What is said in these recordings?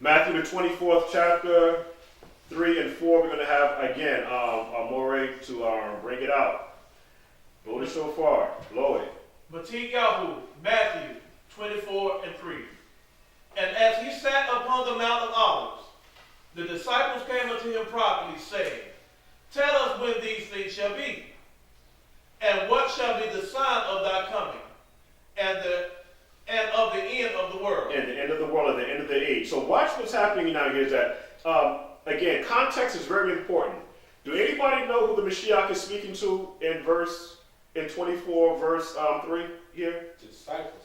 Matthew the 24th chapter, 3 and 4. We're going to have, again, Morey to bring it out. Blow the shofar. Blow it. Yahuah, Matthew 24 and 3. And as he sat upon the Mount of Olives, the disciples came unto him privately, saying, Tell us when these things shall be, and what shall be the sign of thy coming, and of the end of the world. And the end of the world, and the end of the age. So watch what's happening now here is that, again, context is very important. Do anybody know who the Mashiach is speaking to in 24, verse 3 here? The disciples.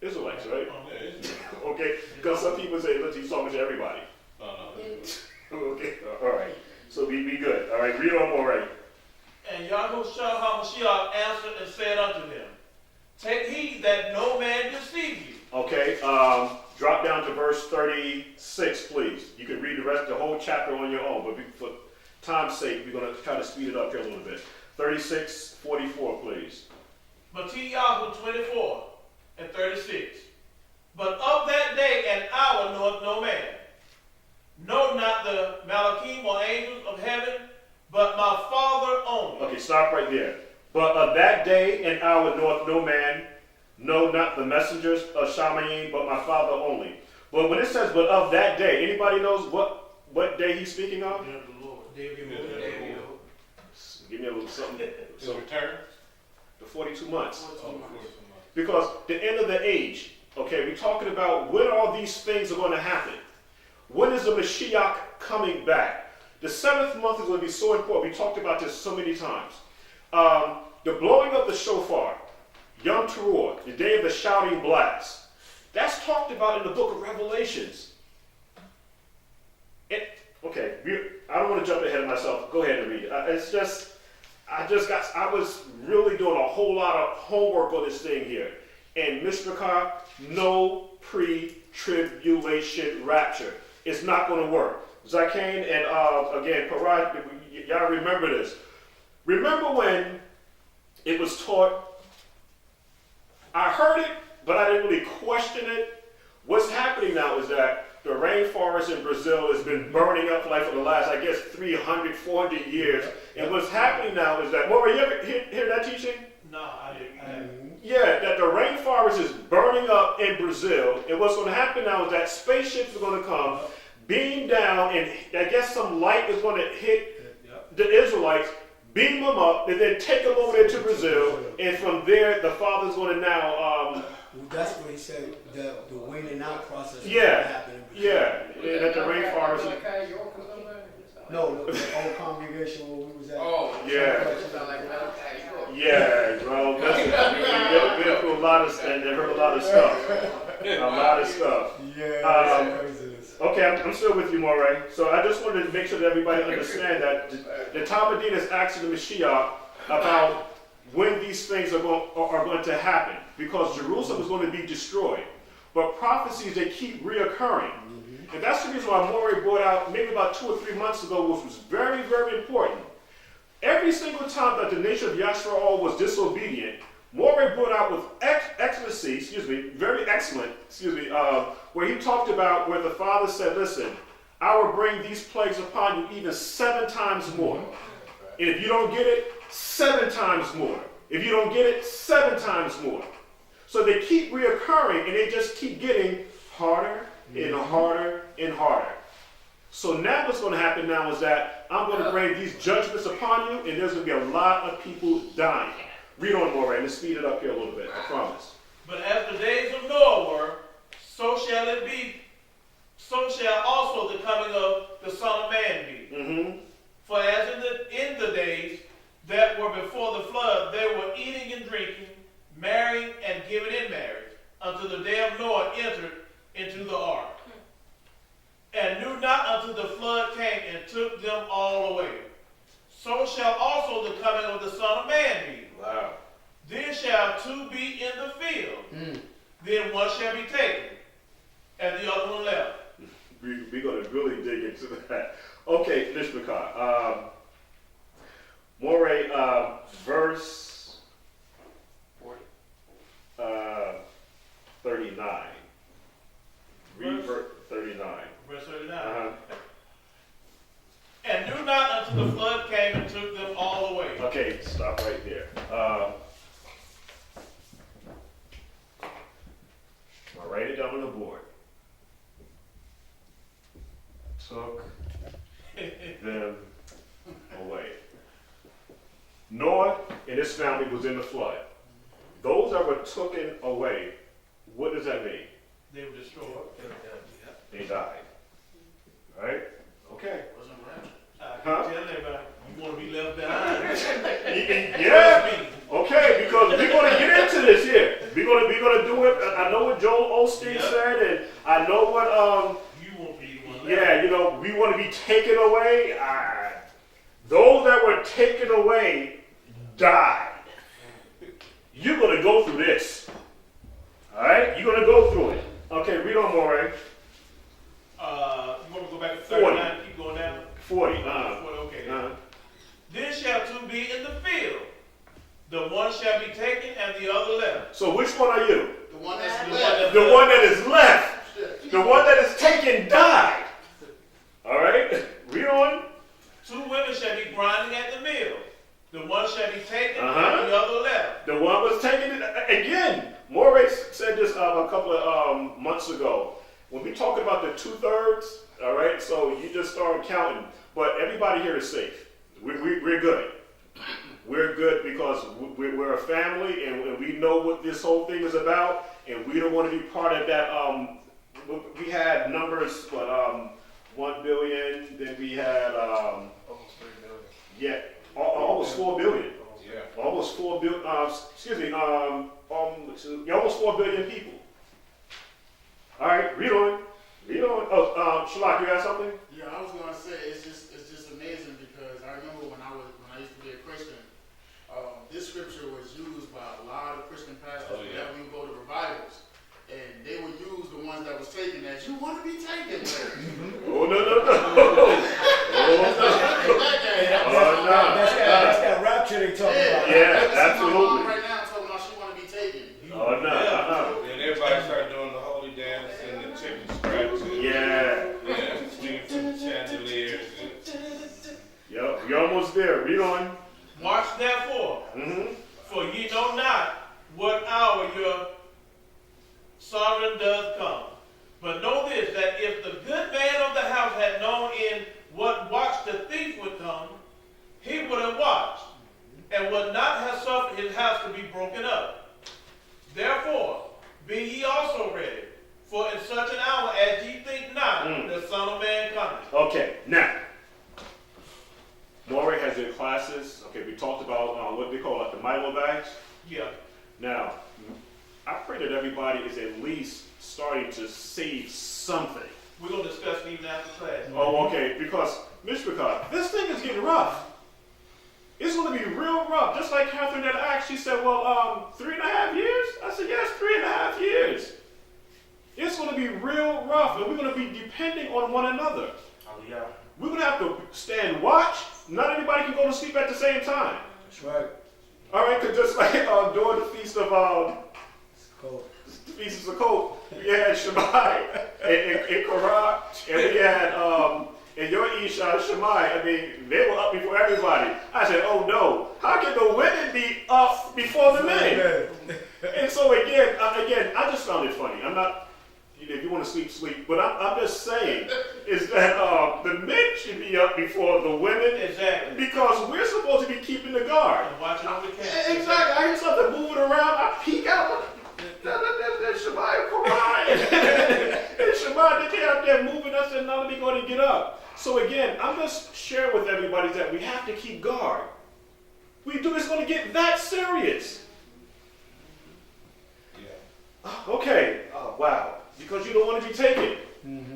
Israelites, right? Oh, yeah, Israelites. Okay, because some people say, look, he's talking to everybody. No. Okay, all right. So be good. All right, read on more, right? And Yahusha HaMashiach answered and said unto them, Take heed that no man deceive you. Okay, drop down to verse 36, please. You can read the whole chapter on your own, but for time's sake, we're going to try to speed it up here a little bit. 36:44, please. Yahuah 24 and 36. But of that day and hour knoweth no man, no, not the Malachim or angels of heaven, but my Father only. Okay, stop right there. But of that day and hour knoweth no man, no, not the messengers of Shamayim, but my Father only. But when it says, but of that day, anybody knows what day he's speaking of? Day of the Lord. Give me a little something. So return? The 42 months. 42 months. Because the end of the age, okay, we're talking about when all these things are going to happen. When is the Mashiach coming back? The 7th month is going to be so important. We talked about this so many times. The blowing of the shofar, Yom Teruah, the day of the shouting blast, that's talked about in the book of Revelations. Okay, I don't want to jump ahead of myself. Go ahead and read it. I was really doing a whole lot of homework on this thing here. And Mr. Carr, no pre-tribulation rapture. It's not going to work. Zakane and again, Parad, y'all remember this. Remember when it was taught, I heard it, but I didn't really question it. What's happening now is that the rainforest in Brazil has been burning up like for the last, I guess, 300, 400 years. And what's happening now is that, Maura, you ever hear that teaching? No, I didn't. Yeah, that the rainforest is burning up in Brazil. And what's going to happen now is that spaceships are going to come, beam down, and I guess some light is going to hit the Israelites, beam them up, and then take them over there to Brazil. And from there, the Father's going to now... that's what he said, the waning out process. Yeah, that the rainforest... No, the old congregation where we was at. Oh, yeah. Yeah, well, listen, we've been through a lot of, and they've heard a lot of stuff. A lot of stuff. Yeah, craziness. Okay, I'm still with you, Moray. So I just wanted to make sure that everybody understand that the Talmudin is asking the Mashiach about when these things are going to happen, because Jerusalem is going to be destroyed. But prophecies, they keep reoccurring. And that's the reason why Moray brought out maybe about 2 or 3 months ago, which was very, very important. Every single time that the nation of Yashra'al was disobedient, Moray brought out with very excellent, where he talked about where the Father said, listen, I will bring these plagues upon you even 7 times more. And if you don't get it, 7 times more. If you don't get it, 7 times more. So they keep reoccurring, and they just keep getting harder and harder and harder. So now what's going to happen now is that I'm going to bring these judgments upon you, and there's going to be a lot of people dying. Read on more, right? Let's speed it up here a little bit, I promise. But as the days of Noah were, so shall it be, so shall also the coming of the Son of Man be. For as in the days that were before the flood, they were eating and drinking, marrying and giving in marriage, until the day of Noah entered into the ark, and knew not until the flood came and took them all away. So shall also the coming of the Son of Man be. Wow. Then shall 2 be in the field, then one shall be taken, and the other one left. We're going to really dig into that. Okay, Nishmakar. Moray, verse 39. Read verse 39. Verse 39. Uh-huh. And knew not until the flood came and took them all away. Okay, stop right there. I'll write it down on the board. Took them away. Noah and his family was in the flood. Those that were taken away, what does that mean? They were destroyed. They died. Right? Okay. I Huh? can tell everybody, you want to be left behind. Yeah. Okay, because we're going to get into this here. We're going to do it. I know what Joel Osteen said, and I know what You won't be the one left. yeah, you know, we want to be taken away. Those that were taken away died. You're going to go through this. All right? You're going to go through it. Okay, read on more, right? You want to go back to 39, keep going down? 40. 40, okay. Then shall two be in the field. The one shall be taken and the other left. So which one are you? The one that's The left. The one that is left. The one that is taken died. All right? Read on. Two women shall be grinding at the mill. The one shall be taken Uh-huh. and the other left. The one was taken again. Moritz said this a couple of months ago. When we talk about the 2/3, all right, so you just start counting. But everybody here is safe. We're good. We're good because we're a family and we know what this whole thing is about, and we don't want to be part of that. We had numbers, but 1 billion. Then we had Almost 3 billion. yeah, almost 4 billion. Yeah. Almost 4 billion. Almost 4 billion people. All right, read on. Read on. Oh, Shalak, you got something? Yeah, I was gonna say it's just amazing because I remember when I used to be a Christian, this scripture was used by a lot of Christian pastors whenever you go to revivals, and they would use the ones that was taken as you want to be taken. Oh no. That's that rapture they talking about. Yeah, My absolutely. mom right now talking about she want to be taken. Oh no. And everybody started doing the holy dance and the chicken scratch. And, Yeah. Yeah, swinging from the chandeliers. Yep. You're almost there. Read on. March therefore, Mm-hmm. for ye know not what hour your sovereign does come. But know this, that if the good man of the house had known in what watch the thief would come, he would have watched, and would not have suffered his house to be broken up. Therefore, be ye also ready, for in such an hour as ye think not, the Son of Man cometh. Okay. Now, Maury has your classes. Okay, we talked about what they call the Milo bags. Yeah. Now, I pray that everybody is at least starting to save something. We're going to discuss it even after class. Oh, okay, because, Mishpachah, this thing is getting rough. It's going to be real rough. Just like Catherine had asked, she said, well, 3.5 years? I said, yes, 3.5 years. It's going to be real rough, and we're going to be depending on one another. We're going to have to stand watch. Not everybody can go to sleep at the same time. That's right. All right, because just like during the feast of It's cold. the Feast of Sukkot, we had Shammai and Korah, and we had and your Isha Shammai. I mean, they were up before everybody. I said, oh no, how can the women be up before the men? And so again, I just found it funny. I'm not, if you want to sleep, sleep. But I'm just saying is that the men should be up before the women. Exactly. Because we're supposed to be keeping the guard. And watching over the camp. Exactly. I hear something moving around. I peek out. That's Shemaiah Quran. And Shemaiah, they out there moving. I said, no, let me go ahead and get up. So again, I'm just sharing with everybody that we have to keep guard. We do. It's going to get that serious. Yeah. Okay. Oh, wow. Because you don't want to be taken.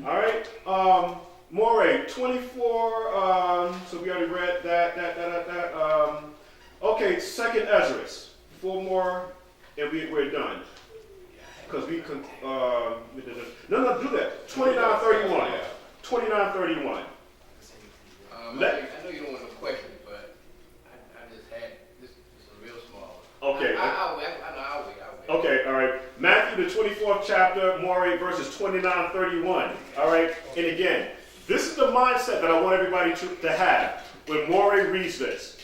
All right. Moray, 24. So we already read that. Okay, second Ezra. 4 more, and we're done. Because we can. No, do that. 29:31. 29:31. I know you don't want no question, but I just had this is a real small one. Okay. I'll wait. Okay. All right. Matthew Matthew, the 24th chapter, Maury, verses 29-31. All right? And again, this is the mindset that I want everybody to have when Maury reads this.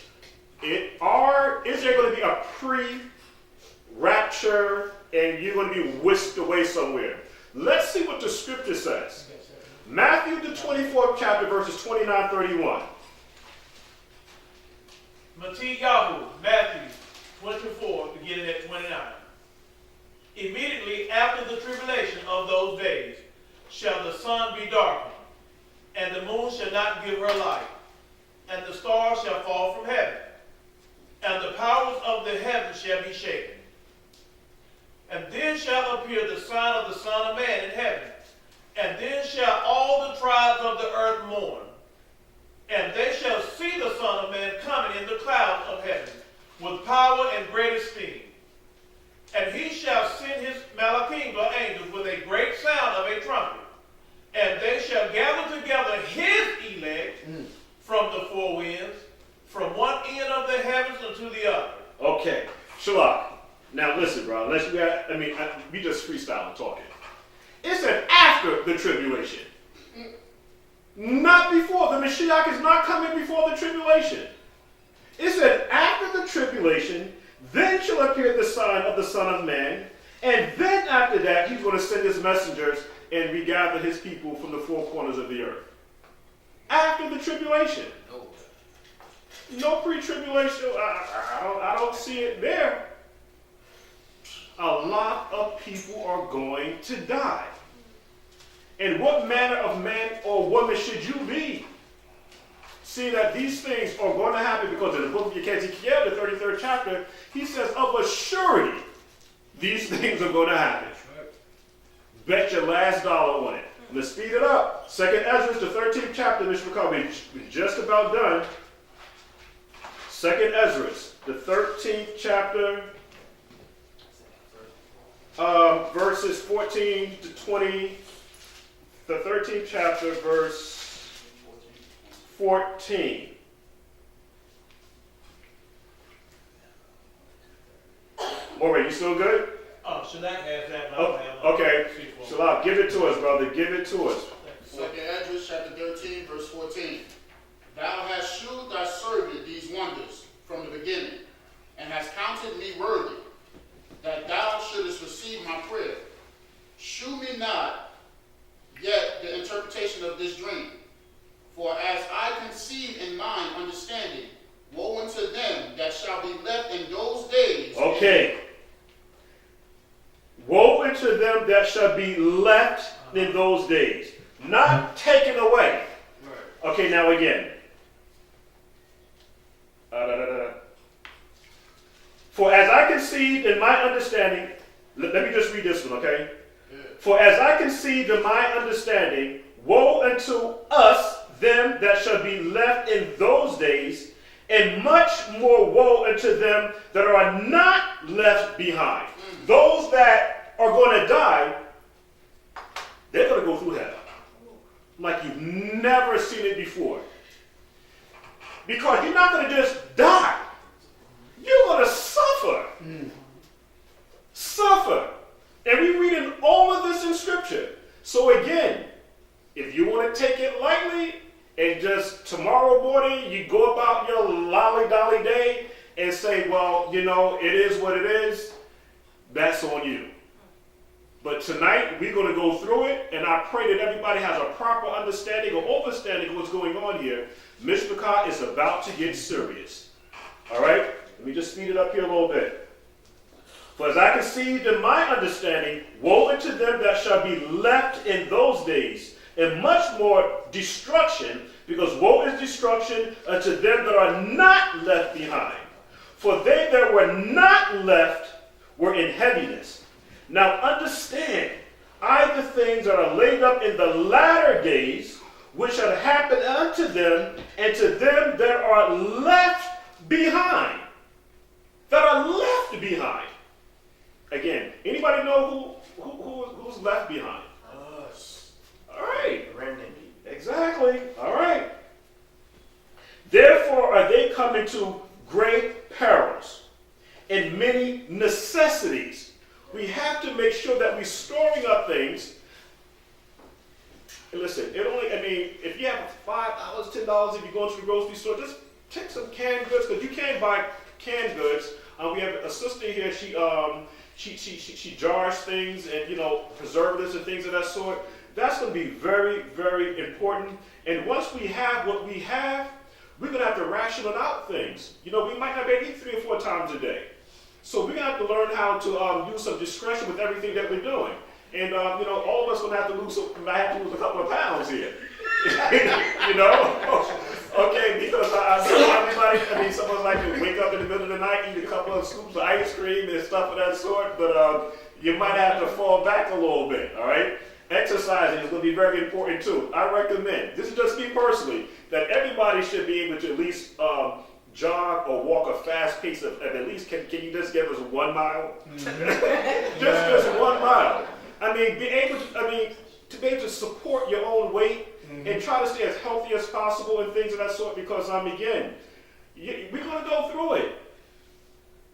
Is there going to be a pre-rapture and you're going to be whisked away somewhere? Let's see what the scripture says. Matthew, the 24th chapter, verses 29-31. Yahuah, Matthew 24, beginning at 29. Immediately after the tribulation of those days shall the sun be darkened, and the moon shall not give her light, and the stars shall fall from heaven, and the powers of the heavens shall be shaken. And then shall appear the sign of the Son of Man in heaven, and then shall all the tribes of the earth mourn, and they shall see the Son of Man coming in the clouds of heaven with power and great esteem. And he shall send his malachim, or angels, with a great sound of a trumpet, and they shall gather together his elect from the four winds, from one end of the heavens unto the other. Okay, Shalak. Now listen, bro. We just freestyle talking. It said after the tribulation, not before. The Mashiach is not coming before the tribulation. It said after the tribulation, then shall appear the sign of the Son of Man, and then after that, he's going to send his messengers and regather his people from the four corners of the earth. After the tribulation. No pre-tribulation. I don't see it there. A lot of people are going to die. And what manner of man or woman should you be? See that these things are going to happen because in the book of Ezekiel, the 33rd chapter, he says, of a surety, these things are going to happen. Bet your last dollar on it. Let's speed it up. 2nd Ezra, the 13th chapter, Mr. McCollum, we're just about done. 2nd Ezra, the 13th chapter, verses 14 to 20. The 13th chapter, verse 14. Alright, you still good? Oh, Shanak has that. Okay. Shalak, give it to us, brother. Give it to us. 2nd Ezra, chapter 13, verse 14. Thou hast shewed thy servant these wonders from the beginning, and hast counted me worthy, that thou shouldest receive my prayer. Shew me not yet the interpretation of this dream. For as I conceive in mine understanding, woe unto them that shall be left in those days. Okay. Woe unto them that shall be left in those days. Not taken away. Okay, now again. For as I conceived in my understanding, let me just read this one, okay? For as I conceived in my understanding, woe unto us, them that shall be left in those days, and much more woe unto them that are not left behind. Those that are going to die, they're going to go through hell like you've never seen it before. Because you're not going to just die. You're going to suffer. Suffer. And we read in all of this in Scripture. So again, if you want to take it lightly and just tomorrow morning you go about your lolly-dolly day and say, well, you know, it is what it is, that's on you. But tonight we're going to go through it, and I pray that everybody has a proper understanding or overstanding of what's going on here. Mishpachah is about to get serious. All right? Let me just speed it up here a little bit. For as I conceived in my understanding, woe unto them that shall be left in those days, and much more destruction, because woe is destruction unto them that are not left behind. For they that were not left were in heaviness. Now understand, I the things that are laid up in the latter days, which shall happen unto them, and to them that are left behind. That are left behind. Again, anybody know who's left behind? Us. All right. Exactly. All right. Therefore are they coming to great perils and many necessities, We have to make sure that we're storing up things. And listen, if you have $5, $10, if you go to the grocery store, just take some canned goods, because you can't buy canned goods. We have a sister here, she jars things and, preservatives and things of that sort. That's going to be very, very important. And once we have what we have, we're going to have to ration out things. We might not be able to eat 3 or 4 times a day. So we're going to have to learn how to use some discretion with everything that we're doing. And, all of us going to have to lose a couple of pounds here. Okay, because I know everybody, someone like to wake up in the middle of the night, eat a couple of scoops of ice cream and stuff of that sort, but you might have to fall back a little bit, all right? Exercising is going to be very important too. I recommend, this is just me personally, that everybody should be able to at least jog or walk a fast pace of at least, can you just give us 1 mile? just 1 mile. To be able to support your own weight and try to stay as healthy as possible and things of that sort, because again, we're going to go through it.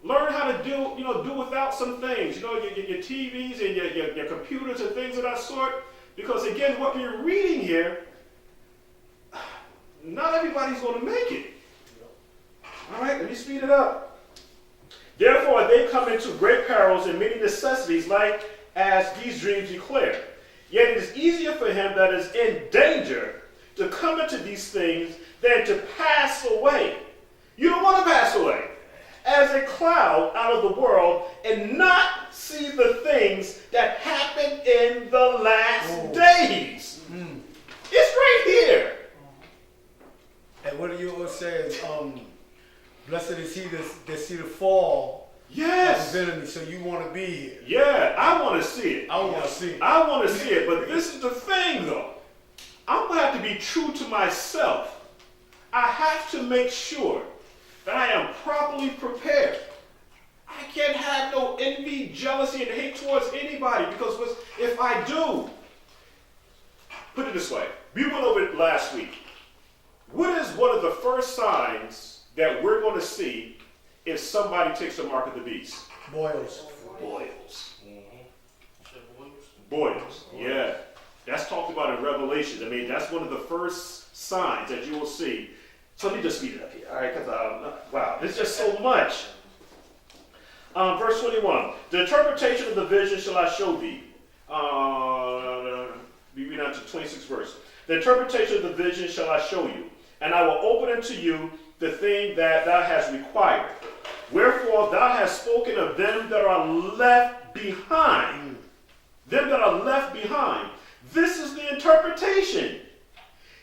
Learn how to do without some things, your TVs and your computers and things of that sort, because again, what we're reading here, not everybody's going to make it. All right, let me speed it up. Therefore, they come into great perils and many necessities, like as these dreams declare. Yet it is easier for him that is in danger to come into these things than to pass away. You don't want to pass away. As a cloud out of the world and not see the things that happen in the last days. It's right here. And what do you always say? Blessed is he that see the fall. Yes. So you want to be here. Yeah, I want to see it. I want to see it. I want to see it. But this is the thing, though. I'm going to have to be true to myself. I have to make sure that I am properly prepared. I can't have no envy, jealousy, and hate towards anybody, because if I do, put it this way. We went over it last week. What is one of the first signs that we're going to see if somebody takes the mark of the beast? Boils. Boils. Yeah. That's talked about in Revelation. That's one of the first signs that you will see. So let me just speed it up here. All right, because, wow, there's just so much. Verse 21. The interpretation of the vision shall I show thee. We read on to 26th verse. The interpretation of the vision shall I show you, and I will open unto you the thing that thou hast required. Wherefore thou hast spoken of them that are left behind. Them that are left behind. This is the interpretation.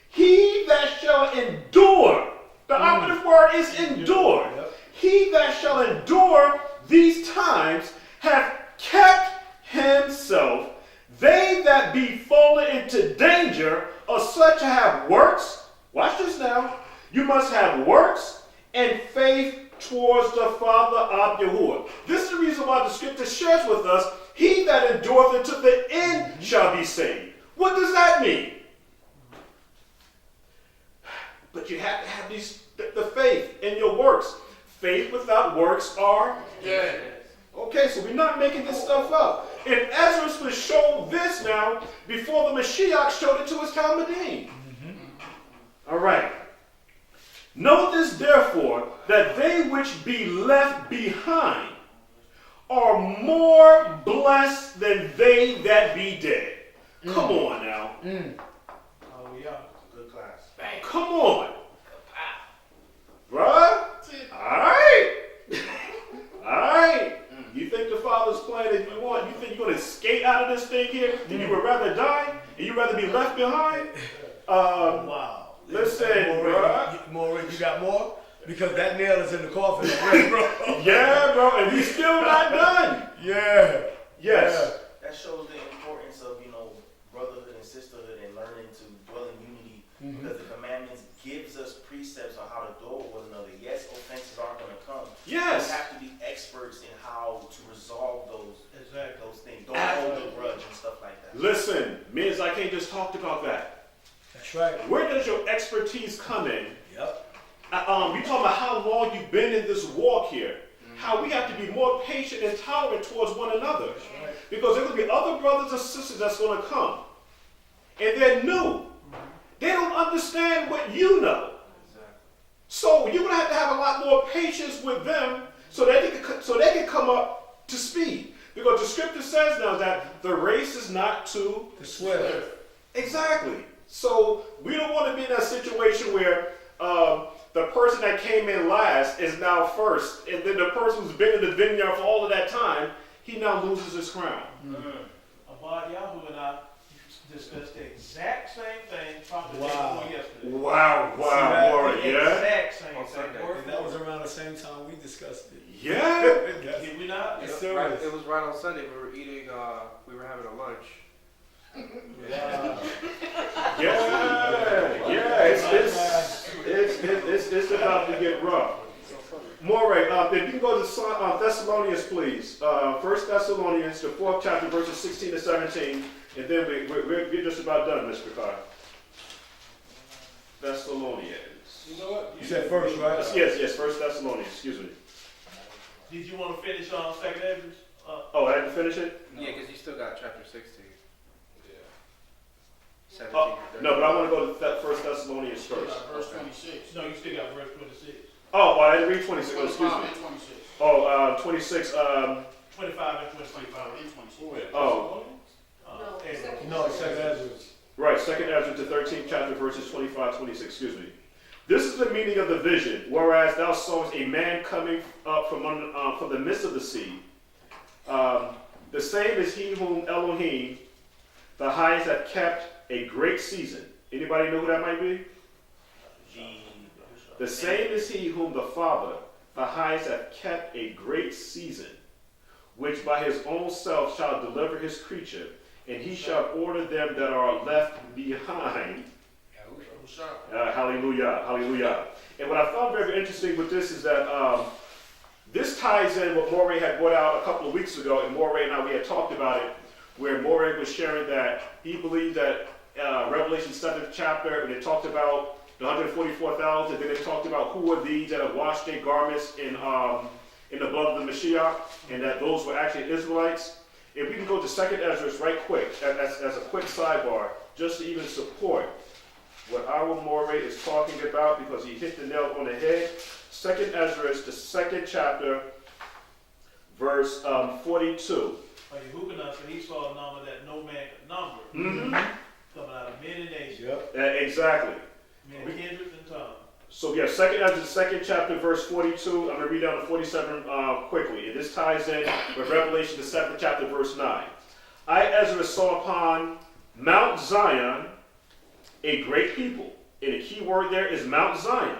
He that shall endure. The operative word is endure. He that shall endure these times have kept himself. They that be fallen into danger are such to have works. Watch this now. You must have works and faith towards the Father of Yahuah. This is the reason why the scripture shares with us, he that endureth unto the end shall be saved. What does that mean? But you have to have the faith in your works. Faith without works are dead. Okay, so we're not making this stuff up. And Ezra was shown this now before the Mashiach showed it to his Talmudim. All right. Know this therefore, that they which be left behind are more blessed than they that be dead. Come on now. Oh, yeah. Good class. Bang. Come on. Bruh. Alright. Alright. You think the Father's plan if you want? You think you're going to skate out of this thing here? And you would rather die? And you'd rather be left behind? Wow. Listen, bruh. More, you got more? Because that nail is in the coffin already, bro. Yeah, bro. And we still not done. Yeah. Yes. That shows the importance of, brotherhood and sisterhood and learning to dwell in unity. Because the commandments gives us precepts on how to dwell with one another. Yes, offenses are going to come. Yes. We have to be experts in how to resolve those things. Don't hold a grudge and stuff like that. Listen, Ms. I can't just talked about that. That's right. Where does your expertise come in? Yep. You talking about how long you've been in this walk here. how we have to be more patient and tolerant towards one another. Because there will be other brothers and sisters that's going to come. And they're new. They don't understand what you know. So you're going to have a lot more patience with them so they can come up to speed. Because the scripture says now that the race is not to The swift. Exactly. So we don't want to be in that situation where the person that came in last is now first, and then the person who's been in the vineyard for all of that time, he now loses his crown. About Yahuah and I discussed the exact same thing probably Wow. yesterday. Wow, that? Warren, The yeah? exact same On thing. Sunday. Word And for that was word. around the same time we discussed it. Yeah? Did we not? Yes, It sir. was right on Sunday. We were eating. We were having a lunch. Wow. Yeah, it's about to get rough. Moray, if you can go to Thessalonians, please. 1 Thessalonians, the 4th chapter, verses 16 to 17, and then we're just about done, Mr. Carr. Thessalonians. You know what? You said first, right? Yes, 1 Thessalonians, excuse me. Did you want to finish on 2nd Ezra? Oh, I had to finish it? Yeah, because you still got chapter 16. Yeah. 17 Oh, to no, but 30. I want to go to 1 Thessalonians first. Verse 26. No, you still got verse 26. Oh, I didn't read 26, excuse 25 me. and 26. Oh, 26, 25 and 26. 25 and 26. Who is? Oh. Ezra. No, second Ezra. right, 2nd Ezra, the 13th chapter, verses 25, 26, excuse me. This is the meaning of the vision, whereas thou sawest a man coming up from the midst of the sea. The same is he whom Elohim, the highest, have kept a great season. Anybody know who that might be? The same is he whom the Father, the highest, hath kept a great season, which by his own self shall deliver his creature, and he shall order them that are left behind. Yahusha. Hallelujah, hallelujah. And what I found very interesting with this is that this ties in what Moray had brought out a couple of weeks ago, and Moray and I, we had talked about it, where Moray was sharing that he believed that Revelation 7th chapter, when it talked about the 144,000, then it talked about who were these that have washed their garments in the blood of the Mashiach, and that those were actually Israelites. If we can go to 2nd Ezra right quick, as a quick sidebar, just to even support what our Moray is talking about, because he hit the nail on the head. 2nd Ezra, the 2nd chapter, verse 42. Yahuah said he saw a number that no man could number, coming out of many nations, Yep. Exactly. many kindreds and tongues. So yeah, 2nd Ezra, the 2nd chapter, verse 42. I'm going to read down to 47 quickly. And this ties in with Revelation, the 7th chapter, verse 9. I, Ezra, saw upon Mount Zion a great people. And the key word there is Mount Zion,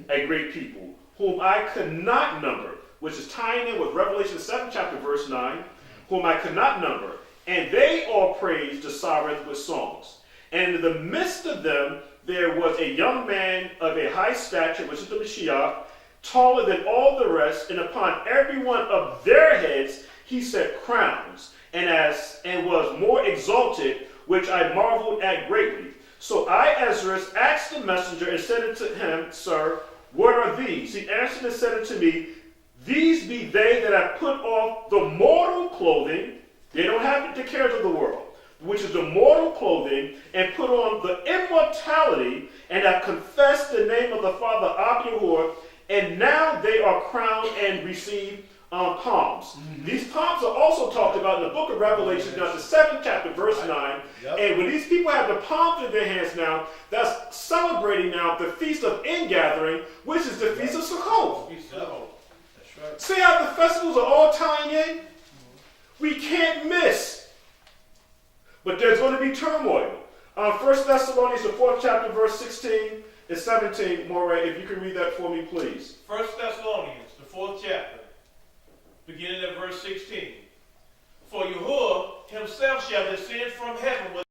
a great people, whom I could not number, which is tying in with Revelation 7 chapter verse 9, whom I could not number. And they all praised the sovereign with songs. And in the midst of them there was a young man of a high stature, which is the Mashiach, taller than all the rest, and upon every one of their heads he set crowns, and was more exalted, which I marveled at greatly. So I, Ezra, asked the messenger and said unto him, Sir, what are these? He answered and said unto me, These be they that have put off the mortal clothing. They don't have the cares of the world, which is the mortal clothing, and put on the immortality, and have confessed the name of the Father of Yahuah, and now they are crowned and receive palms. These palms are also talked about in the book of Revelation, now the 7th chapter, verse 9. Yep. And when these people have the palms in their hands now, that's celebrating now the Feast of Ingathering, which is the Feast of Sukkot. That's right. See how the festivals are all tying in? We can't miss. But there's going to be turmoil. 1 Thessalonians, the 4th chapter, verse 16 and 17. Moray, if you can read that for me, please. 1 Thessalonians, the 4th chapter, beginning at verse 16. For Yahuah himself shall descend from heaven with